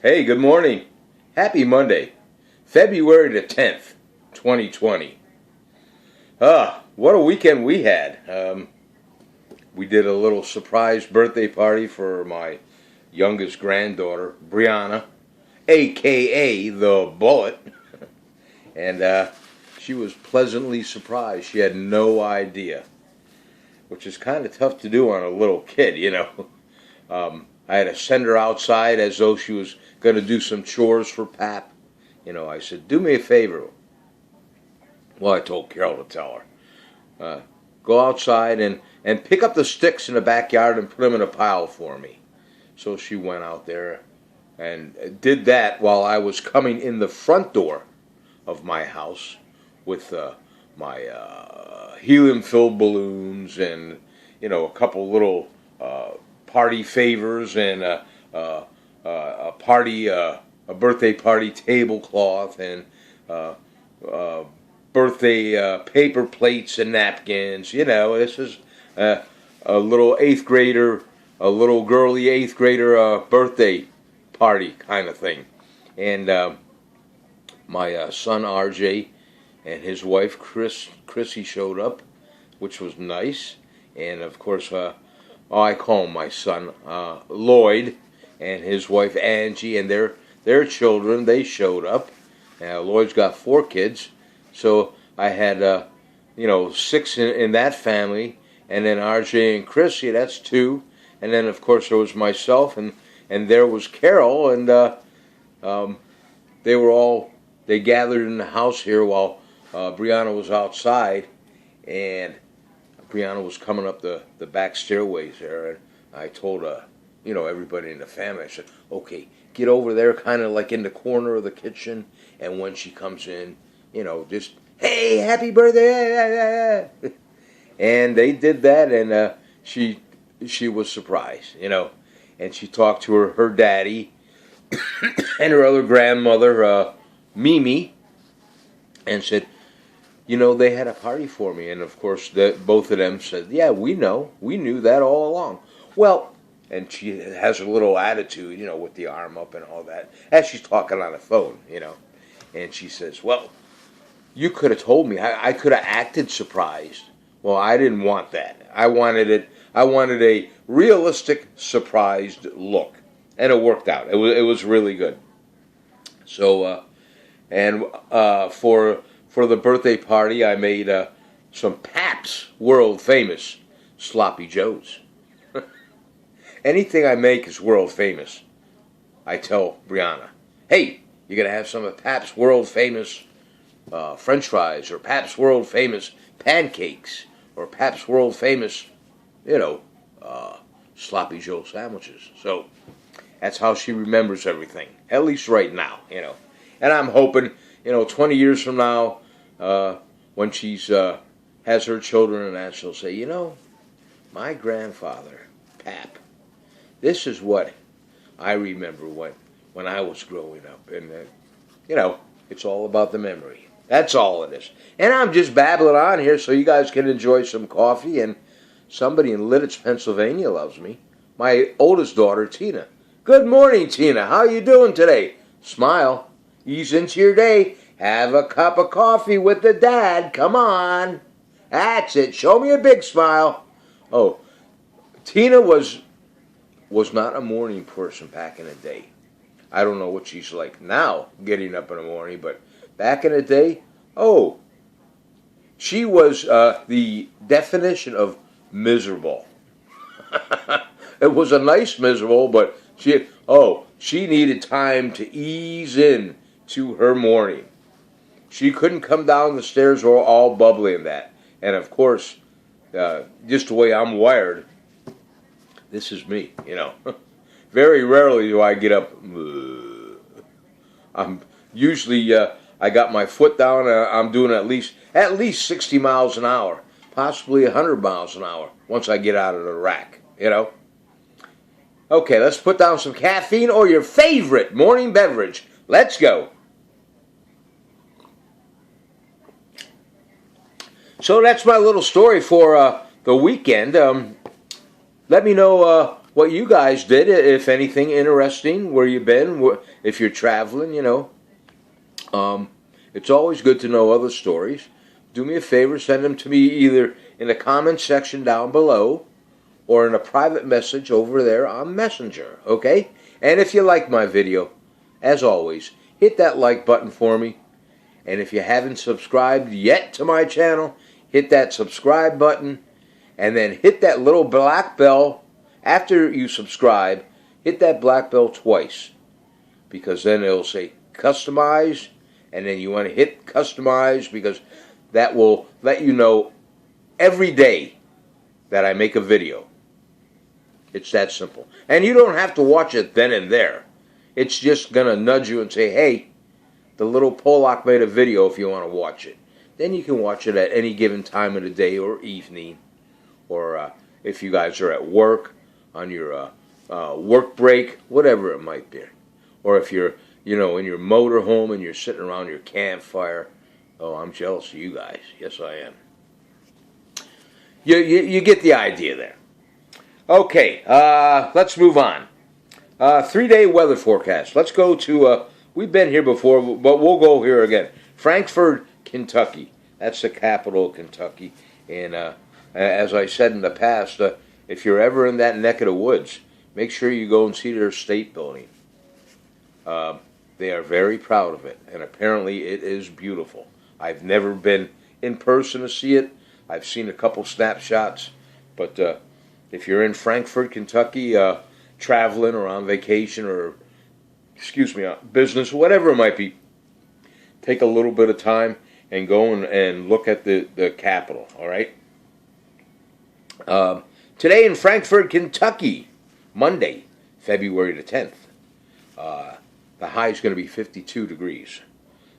Hey, good morning. Happy Monday, February the 10th, 2020. What a weekend we had. We did a little surprise birthday party for my youngest granddaughter, Brianna, aka the Bullet. And she was pleasantly surprised. She had no idea, which is kind of tough to do on a little kid. I had to send her outside as though she was going to do some chores for Pap. I said, do me a favor. Well, I told Carol to tell her. Go outside and pick up the sticks in the backyard and put them in a pile for me. So she went out there and did that while I was coming in the front door of my house with my helium-filled balloons and, a couple little party favors and a birthday party tablecloth and birthday paper plates and napkins. This is a little a little girly eighth grader birthday party kind of thing. And my son RJ and his wife Chrissy showed up, which was nice. And of course, I call him my son Lloyd and his wife Angie and their children. They showed up. Lloyd's got 4 kids, so I had 6 in that family, and then RJ and Chrissy, that's 2, and then of course there was myself and there was Carol, and they gathered in the house here while Brianna was outside, and Brianna was coming up the back stairways there, and I told everybody in the family, I said, okay, get over there kind of like in the corner of the kitchen, and when she comes in, just, hey, happy birthday, and they did that, and she was surprised, and she talked to her daddy and her other grandmother, Mimi, and said, they had a party for me. And of course, both of them said, yeah, we know. We knew that all along. Well, and she has a little attitude, with the arm up and all that, as she's talking on the phone, And she says, well, you could have told me. I could have acted surprised. Well, I didn't want that. I wanted a realistic, surprised look. And it worked out. It was really good. So, for the birthday party, I made some Pabst world famous sloppy joes. Anything I make is world famous. I tell Brianna, hey, you gotta have some of Pabst world famous French fries, or Pabst world famous pancakes, or Pabst world famous, sloppy joe sandwiches. So that's how she remembers everything, at least right now, And I'm hoping, 20 years from now, when she's has her children and that, she'll say, my grandfather, Pap, this is what I remember when I was growing up. And, it's all about the memory. That's all it is. And I'm just babbling on here so you guys can enjoy some coffee. And somebody in Lidditz, Pennsylvania loves me. My oldest daughter, Tina. Good morning, Tina. How you doing today? Smile. Ease into your day. Have a cup of coffee with the dad. Come on. That's it. Show me a big smile. Oh, Tina was not a morning person back in the day. I don't know what she's like now, getting up in the morning, but back in the day, she was the definition of miserable. It was a nice miserable, but she needed time to ease in to her morning. She couldn't come down the stairs all bubbly and that. And of course, just the way I'm wired, this is me, Very rarely do I get up. I'm usually, I got my foot down, I'm doing at least 60 miles an hour, possibly 100 miles an hour once I get out of the rack, Okay, let's put down some caffeine or your favorite morning beverage. Let's go. So that's my little story for the weekend. Let me know what you guys did, if anything interesting, where you been, if you're traveling, it's always good to know other stories. Do me a favor, send them to me either in the comment section down below or in a private message over there on Messenger, okay? And if you like my video, as always, hit that like button for me. And if you haven't subscribed yet to my channel, hit that subscribe button. And then hit that little black bell. After you subscribe, hit that black bell twice. Because then it'll say customize. And then you want to hit customize because that will let you know every day that I make a video. It's that simple. And you don't have to watch it then and there. It's just going to nudge you and say, hey, the little Pollock made a video if you want to watch it. Then you can watch it at any given time of the day or evening. Or if you guys are at work, on your work break, whatever it might be. Or if you're, in your motorhome and you're sitting around your campfire. Oh, I'm jealous of you guys. Yes, I am. You get the idea there. Okay, let's move on. 3-day weather forecast. Let's go to, we've been here before, but we'll go here again. Frankfort, Kentucky. That's the capital of Kentucky. And as I said in the past, if you're ever in that neck of the woods, make sure you go and see their state building. They are very proud of it, and apparently it is beautiful. I've never been in person to see it. I've seen a couple snapshots, but if you're in Frankfort, Kentucky, traveling or on vacation or, business, whatever it might be, take a little bit of time and go and look at the capital, all right? Today in Frankfort, Kentucky, Monday, February the 10th. The high is going to be 52 degrees.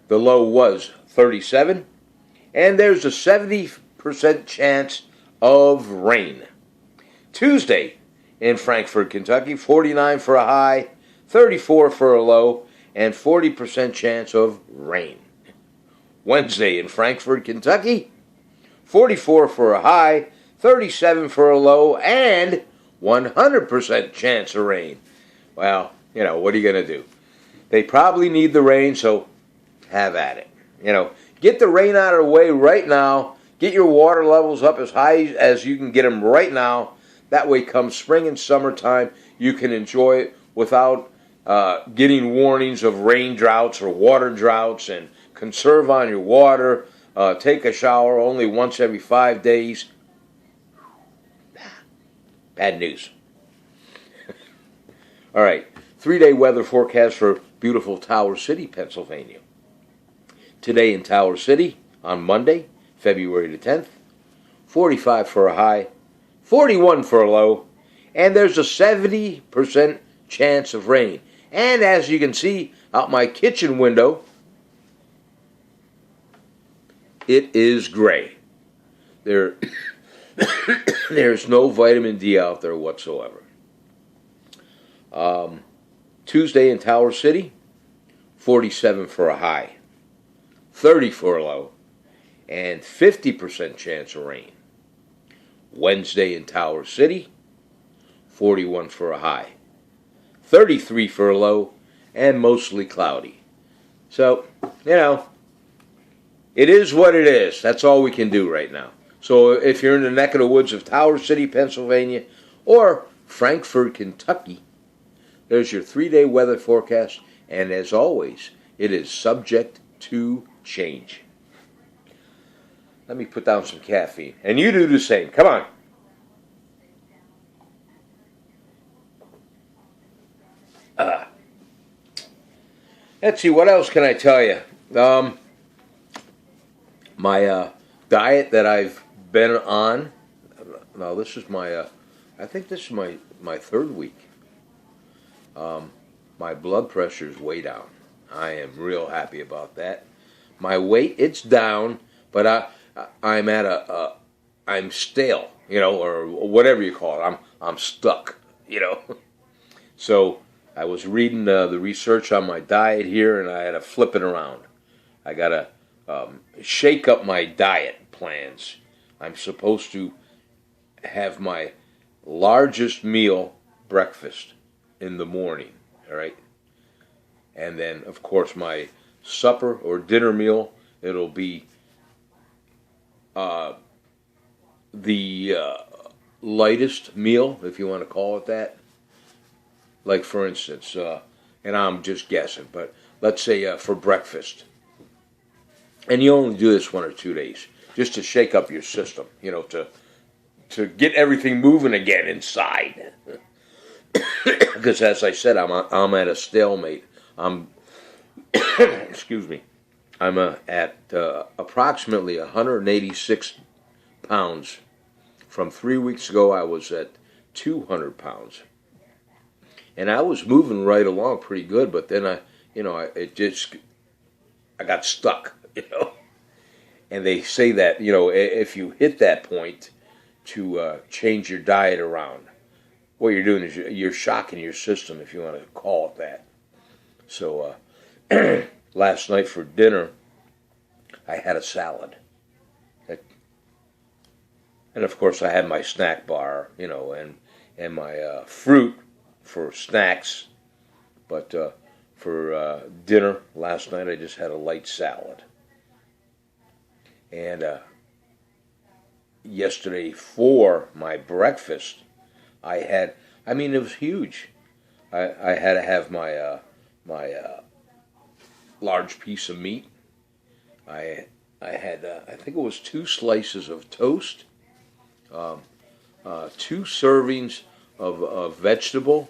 The low was 37, and there's a 70% chance of rain. Tuesday in Frankfort, Kentucky, 49 for a high, 34 for a low, and 40% chance of rain. Wednesday in Frankfort, Kentucky, 44 for a high, 37 for a low, and 100% chance of rain. Well, what are you going to do? They probably need the rain, so have at it. Get the rain out of the way right now. Get your water levels up as high as you can get them right now. That way, come spring and summertime, you can enjoy it without getting warnings of rain droughts or water droughts, and conserve on your water. Take a shower only once every 5 days. Bad news. All right, 3-day weather forecast for beautiful Tower City, Pennsylvania. Today in Tower City, on Monday, February the 10th, 45 for a high, 41 for a low, and there's a 70% chance of rain. And as you can see out my kitchen window, it is gray. There's no vitamin D out there whatsoever. Tuesday in Tower City, 47 for a high, 30 for a low, and 50% chance of rain. Wednesday in Tower City, 41 for a high, 33 for a low, and mostly cloudy. So, it is what it is. That's all we can do right now. So if you're in the neck of the woods of Tower City, Pennsylvania, or Frankfort, Kentucky, there's your 3-day weather forecast. And as always, it is subject to change. Let me put down some caffeine. And you do the same. Come on. Let's see, what else can I tell you? My diet that I've been on. Now, this is my, I think this is my 3rd week. My blood pressure is way down. I am real happy about that. My weight, it's down, but I'm at I'm stale, or whatever you call it. I'm stuck, So I was reading the research on my diet here, and I had to flip it around. I got to shake up my diet plans. I'm supposed to have my largest meal breakfast in the morning, all right? And then, of course, my supper or dinner meal, it'll be the lightest meal, if you want to call it that. Like, for instance, and I'm just guessing, but let's say for breakfast. And you only do this 1 or 2 days, just to shake up your system, to get everything moving again inside. Because as I said, I'm at a stalemate. Excuse me. I'm at approximately 186 pounds. From 3 weeks ago, I was at 200 pounds. And I was moving right along pretty good, but then I got stuck, And they say that, if you hit that point to change your diet around, what you're doing is you're shocking your system, if you want to call it that. So last night for dinner, I had a salad. And of course I had my snack bar, and my fruit for snacks. But for dinner last night, I just had a light salad. And yesterday for my breakfast, it was huge. I had to have my large piece of meat. I had, I think it was 2 slices of toast, 2 servings of vegetable,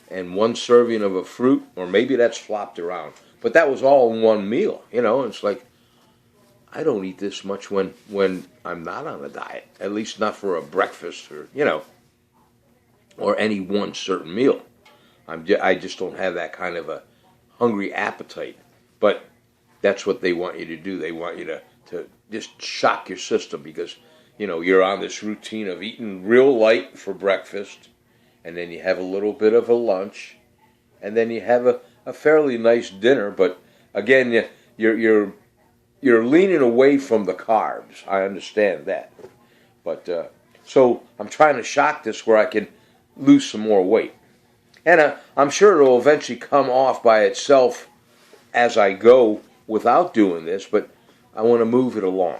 and 1 serving of a fruit, or maybe that's flopped around. But that was all in one meal, It's like, I don't eat this much when I'm not on a diet, at least not for a breakfast or any one certain meal. I just don't have that kind of a hungry appetite. But that's what they want you to do. They want you to just shock your system because, you're on this routine of eating real light for breakfast, and then you have a little bit of a lunch, and then you have a fairly nice dinner. But again, you're leaning away from the carbs. I understand that. But so I'm trying to shock this where I can lose some more weight. And I'm sure it'll eventually come off by itself as I go without doing this, but I want to move it along,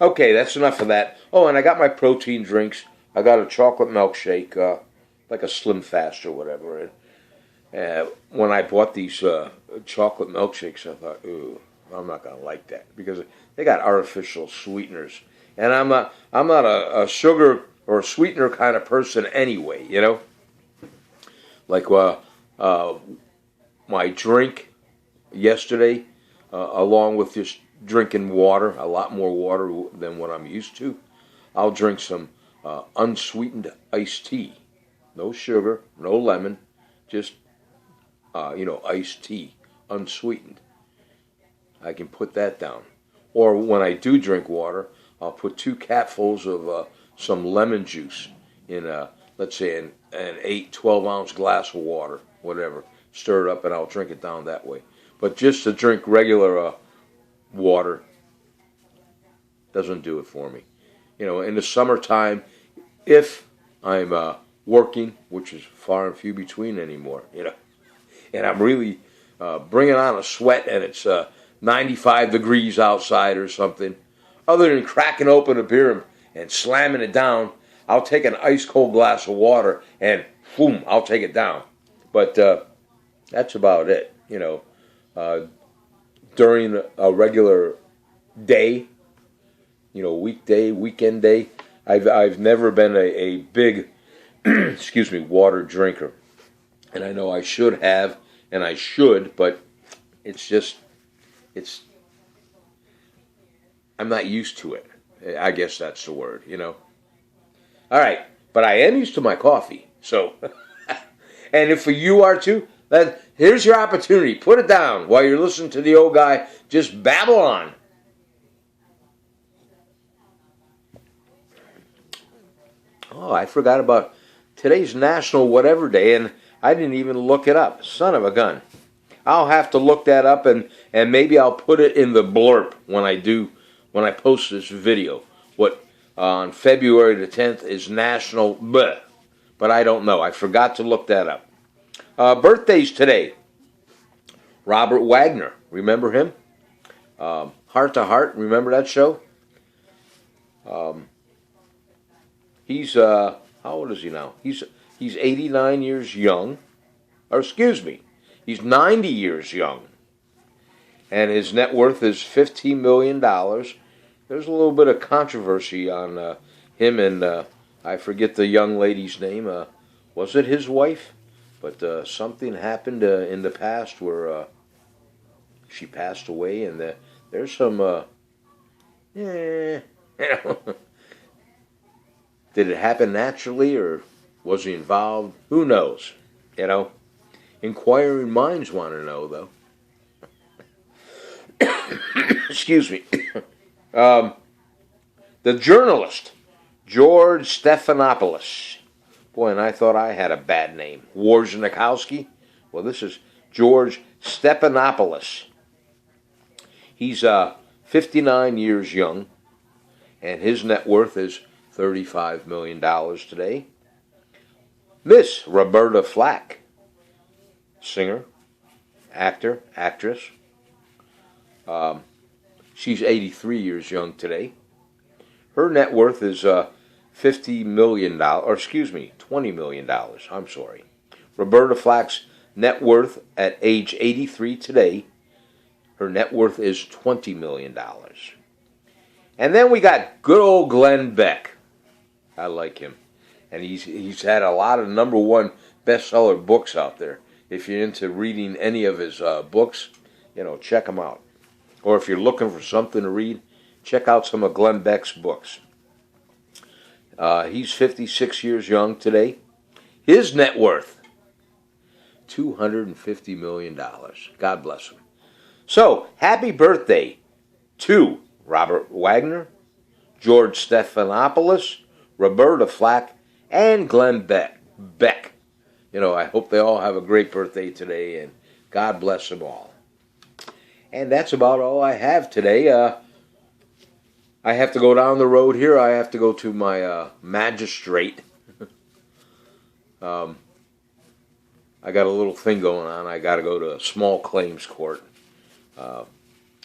Okay, that's enough of that. Oh, and I got my protein drinks. I got a chocolate milkshake, like a Slim Fast or whatever. And when I bought these chocolate milkshakes, I thought, ooh, I'm not going to like that because they got artificial sweeteners. And I'm not a sugar or a sweetener kind of person anyway, Like my drink yesterday, along with just drinking water, a lot more water than what I'm used to. I'll drink some unsweetened iced tea. No sugar, no lemon, just, iced tea, unsweetened. I can put that down. Or when I do drink water, I'll put 2 capfuls of some lemon juice in, let's say, an 12-ounce glass of water, whatever. Stir it up and I'll drink it down that way. But just to drink regular water doesn't do it for me. In the summertime, if I'm working, which is far and few between anymore, and I'm really bringing on a sweat and it's 95 degrees outside or something, other than cracking open a beer and slamming it down, I'll take an ice cold glass of water and boom, I'll take it down. But that's about it, during a regular day, weekday, weekend day, I've never been a big, water drinker. And I know I should have, and I should, but I'm not used to it. I guess that's the word, All right, but I am used to my coffee, so. And if you are too, then here's your opportunity. Put it down while you're listening to the old guy just babble on. Oh, I forgot about today's National Whatever Day, and I didn't even look it up. Son of a gun. I'll have to look that up, and maybe I'll put it in the blurb when I post this video. What on February the 10th is National but I don't know. I forgot to look that up. Birthdays today. Robert Wagner, remember him? Heart to Heart, remember that show? He's how old is he now? He's 89 years young, or excuse me, he's 90 years young, and his net worth is $15 million. There's a little bit of controversy on him and I forget the young lady's name. Was it his wife? But something happened in the past where she passed away, and there's some did it happen naturally, or was he involved? Who knows? Inquiring minds want to know, though. Excuse me. The journalist, George Stephanopoulos. Boy, and I thought I had a bad name. Wojnarowski. Well, this is George Stephanopoulos. He's 59 years young, and his net worth is $35 million today. Miss Roberta Flack, singer, actor, actress. She's 83 years young today. Her net worth is $50 million, or excuse me, $20 million. I'm sorry. Roberta Flack's net worth at age 83 today, her net worth is $20 million. And then we got good old Glenn Beck. I like him. And he's had a lot of #1 bestseller books out there. If you're into reading any of his books, check them out. Or if you're looking for something to read, check out some of Glenn Beck's books. He's 56 years young today. His net worth, $250 million. God bless him. So, happy birthday to Robert Wagner, George Stephanopoulos, Roberta Flack, and Glenn Beck. I hope they all have a great birthday today, and God bless them all. And that's about all I have today. I have to go down the road here. I have to go to my magistrate. I got a little thing going on. I got to go to a small claims court. I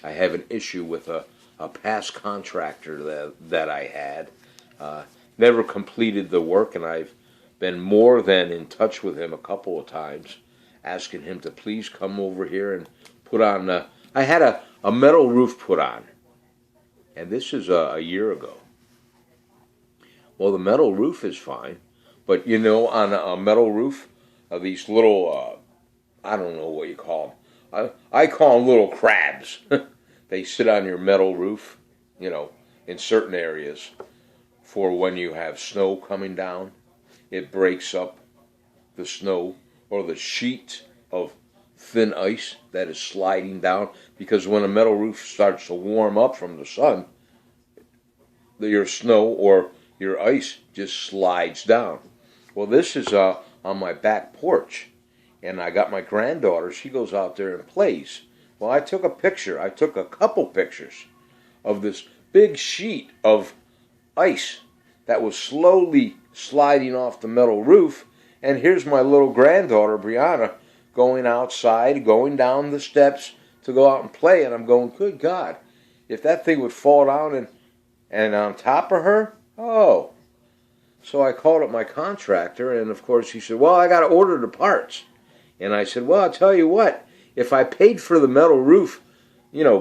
have an issue with a past contractor that I had. Never completed the work, and I've been more than in touch with him a couple of times, asking him to please come over here and put on. I had a metal roof put on, and this is a year ago. Well, the metal roof is fine, but on a metal roof, these little, I don't know what you call them. I call them little crabs. They sit on your metal roof, in certain areas for when you have snow coming down. It breaks up the snow or the sheet of thin ice that is sliding down, because when a metal roof starts to warm up from the sun, your snow or your ice just slides down. Well, this is on my back porch, and I got my granddaughter. She goes out there and plays. Well, I took a picture. I took a couple pictures of this big sheet of ice that was slowly sliding off the metal roof, and here's my little granddaughter, Brianna, going outside, going down the steps to go out and play, and I'm going, good God, if that thing would fall down and on top of her, oh. So I called up my contractor, and of course he said, well, I got to order the parts. And I said, well, I'll tell you what, if I paid for the metal roof,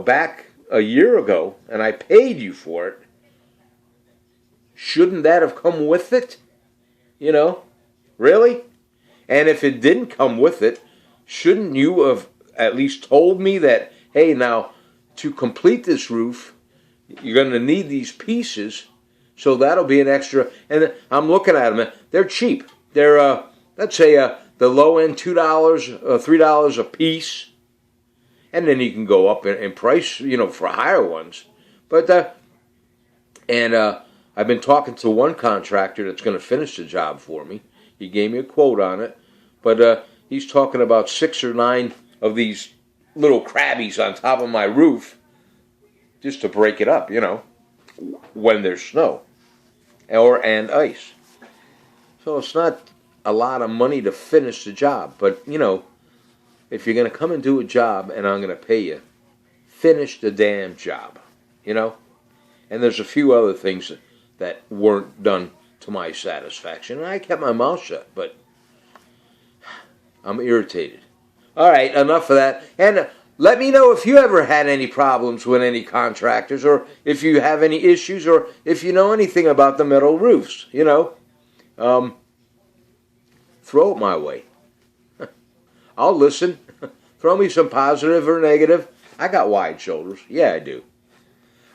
back a year ago, and I paid you for it, shouldn't that have come with it? Really? And if it didn't come with it, shouldn't you have at least told me that, hey, now, to complete this roof, you're going to need these pieces, so that'll be an extra. And I'm looking at them. They're cheap. They're, let's say, the low end, $2, $3 a piece. And then you can go up in price, for higher ones. But, I've been talking to one contractor that's going to finish the job for me. He gave me a quote on it. But he's talking about 6 or 9 of these little crabbies on top of my roof just to break it up, when there's snow and ice. So it's not a lot of money to finish the job. But, if you're going to come and do a job and I'm going to pay you, finish the damn job, And there's a few other things that weren't done to my satisfaction. And I kept my mouth shut, but I'm irritated. All right, enough of that. And let me know if you ever had any problems with any contractors, or if you have any issues, or if you know anything about the metal roofs, throw it my way. I'll listen. Throw me some positive or negative. I got wide shoulders. Yeah, I do.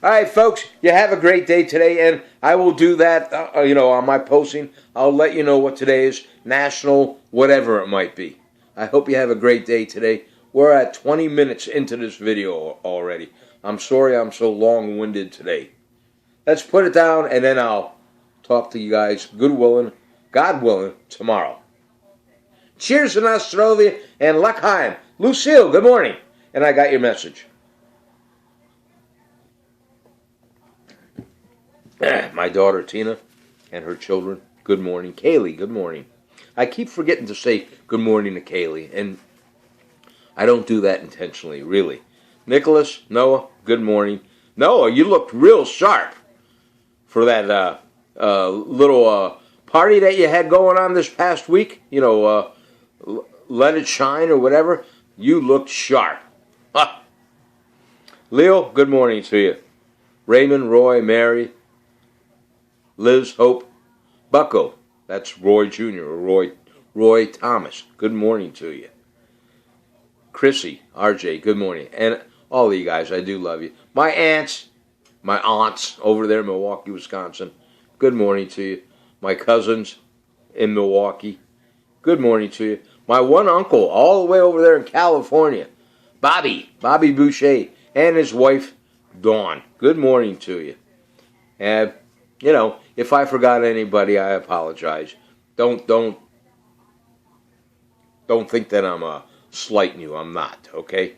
All right, folks, you have a great day today, and I will do that, on my posting. I'll let you know what today is, national, whatever it might be. I hope you have a great day today. We're at 20 minutes into this video already. I'm sorry I'm so long-winded today. Let's put it down, and then I'll talk to you guys, God willing, tomorrow. Cheers in Australia and L'chaim. Lucille, good morning. And I got your message. My daughter Tina and her children, good morning. Kaylee, good morning. I keep forgetting to say good morning to Kaylee, and I don't do that intentionally, really. Nicholas, Noah, good morning. Noah, you looked real sharp for that little party that you had going on this past week. Let It Shine or whatever. You looked sharp. Ha! Leo, good morning to you. Raymond, Roy, Mary, Liz, Hope, Bucko. That's Roy Jr. or Roy Thomas. Good morning to you. Chrissy, RJ, good morning. And all of you guys, I do love you. My aunts over there in Milwaukee, Wisconsin, good morning to you. My cousins in Milwaukee, good morning to you. My one uncle all the way over there in California, Bobby Boucher, and his wife, Dawn. Good morning to you. And, if I forgot anybody, I apologize. Don't think that I'm slighting you. I'm not, okay?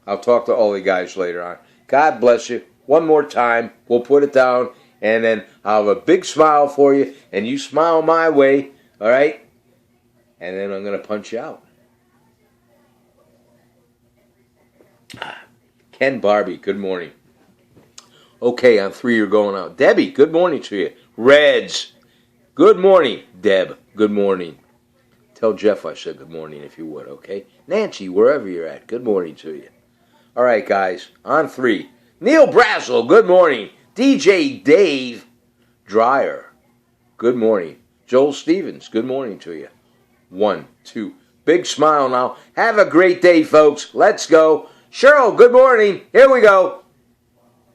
I'll talk to all you guys later on. God bless you. One more time, we'll put it down, and then I'll have a big smile for you, and you smile my way, all right? And then I'm going to punch you out. Ken Barbie, good morning. Okay, on 3 you're going out. Debbie, good morning to you. Reds, good morning. Deb, good morning. Tell Jeff I said good morning if you would, okay? Nancy, wherever you're at, good morning to you. All right, guys, on 3. Neil Brazel, good morning. DJ Dave Dreyer, good morning. Joel Stevens, good morning to you. 1, 2. Big smile now. Have a great day, folks. Let's go. Cheryl, good morning. Here we go.